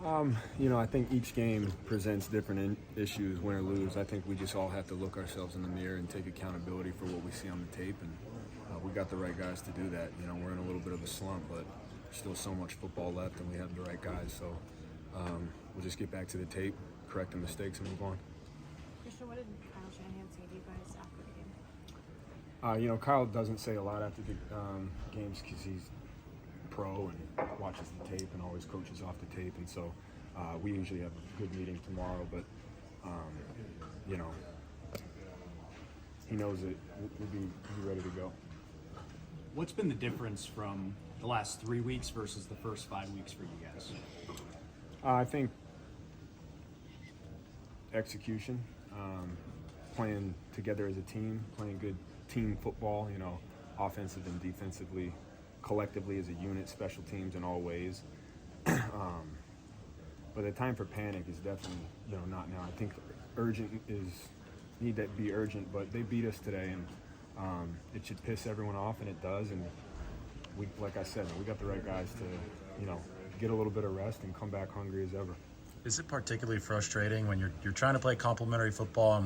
I think each game presents different issues, win or lose. I think we just all have to look ourselves in the mirror and take accountability for what we see on the tape, and we got the right guys to do that. We're in a little bit of a slump, but there's still so much football left, and we have the right guys. So we'll just get back to the tape, correct the mistakes, and move on. Christian, what did Kyle Shanahan say to you guys after the game? Kyle doesn't say a lot after the games because he's pro and watches the tape and always coaches off the tape, and so we usually have a good meeting tomorrow, but he knows that we'll be ready to go. What's been the difference from the last 3 weeks versus the first 5 weeks for you guys? I think execution, playing together as a team, playing good team football, offensive and defensively, collectively as a unit, special teams in all ways. But the time for panic is definitely, not now. I think need to be urgent, but they beat us today, and it should piss everyone off, and it does. And we, like I said, we got the right guys to, get a little bit of rest and come back hungry as ever. Is it particularly frustrating when you're trying to play complementary football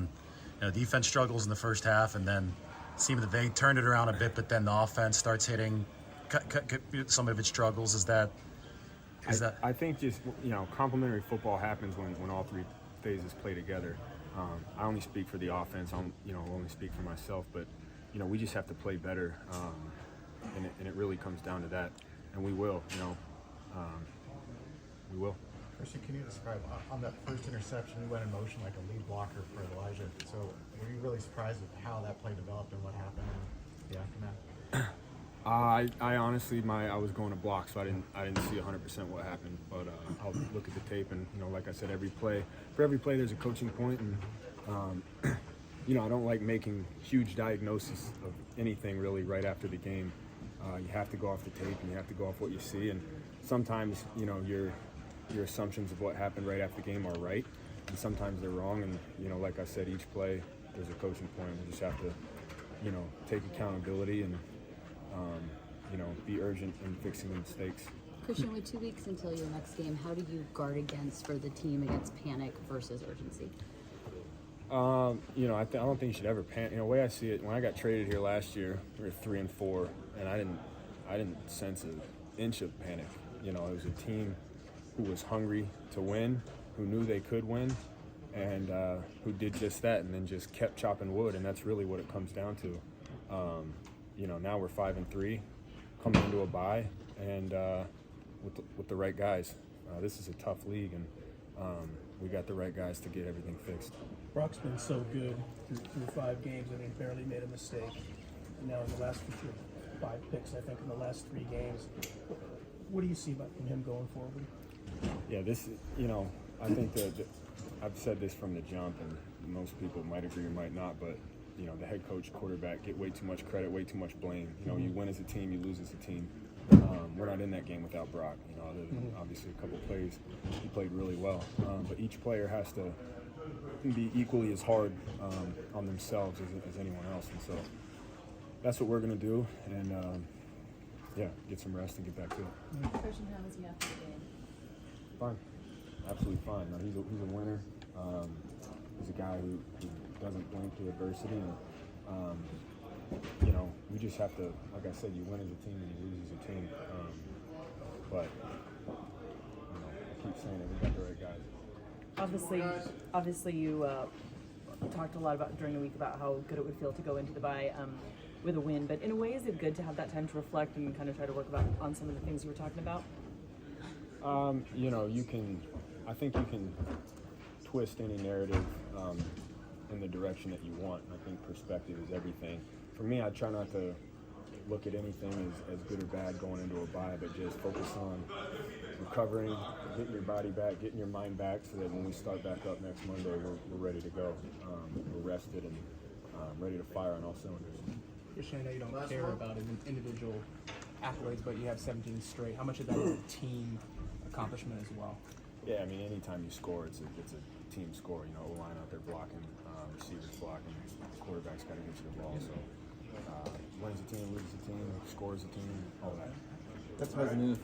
and defense struggles in the first half, and then seem that they turned it around a bit, but then the offense starts hitting some of its struggles? Is that? I think just complementary football happens when all three phases play together. I only speak for the offense. I'll only speak for myself, but we just have to play better, and it really comes down to that, and we will. We will. Christian, can you describe on that first interception? You went in motion like a lead blocker for Elijah. So were you really surprised with how that play developed and what happened in the aftermath? I honestly, I was going to block, so I didn't see 100% what happened. But I'll look at the tape, and like I said, for every play, there's a coaching point, and I don't like making huge diagnoses of anything really right after the game. You have to go off the tape, and you have to go off what you see, and sometimes your assumptions of what happened right after the game are right, and sometimes they're wrong. And like I said, each play there's a coaching point. We just have to take accountability and be urgent in fixing the mistakes. Christian, with 2 weeks until your next game, how do you guard against panic versus urgency? I don't think you should ever panic. The way I see it, when I got traded here last year, we were 3-4, and I didn't sense an inch of panic. It was a team who was hungry to win, who knew they could win, and who did just that, and then just kept chopping wood, and that's really what it comes down to. Now we're 5-3, coming into a bye, and with the right guys. This is a tough league, and we got the right guys to get everything fixed. Brock's been so good through 5 games. I mean, barely made a mistake. And now in the last 5 picks, I think, in the last 3 games. What do you see from him going forward? Yeah, this, I think that I've said this from the jump, and most people might agree or might not, but the head coach, quarterback get way too much credit, way too much blame. You win as a team, you lose as a team. We're not in that game without Brock. Other than obviously a couple plays, he played really well. But each player has to be equally as hard on themselves as anyone else, and so that's what we're going to do. And get some rest and get back to it. Christian, how was he after the game? Fine, absolutely fine. He's a winner. He's a guy who doesn't blink through adversity, and we just have to, like I said, you win as a team and you lose as a team. But I keep saying it, we got the right guys. Obviously, you talked a lot about during the week about how good it would feel to go into the bye with a win. But in a way, is it good to have that time to reflect and kind of try to work on some of the things you were talking about? I think you can twist any narrative in the direction that you want. I think perspective is everything. For me, I try not to look at anything as good or bad going into a bye, but just focus on recovering, getting your body back, getting your mind back, so that when we start back up next Monday, we're ready to go. We're rested and ready to fire on all cylinders. Christian, I know you don't care about individual accolades, but you have 17 straight. How much of that is a team accomplishment as well? Yeah, anytime you score, it's a team score. O-line out there blocking, receivers blocking, quarterback's got to get you the ball. So wins a team, loses a team, scores a team, all that. That's amazing.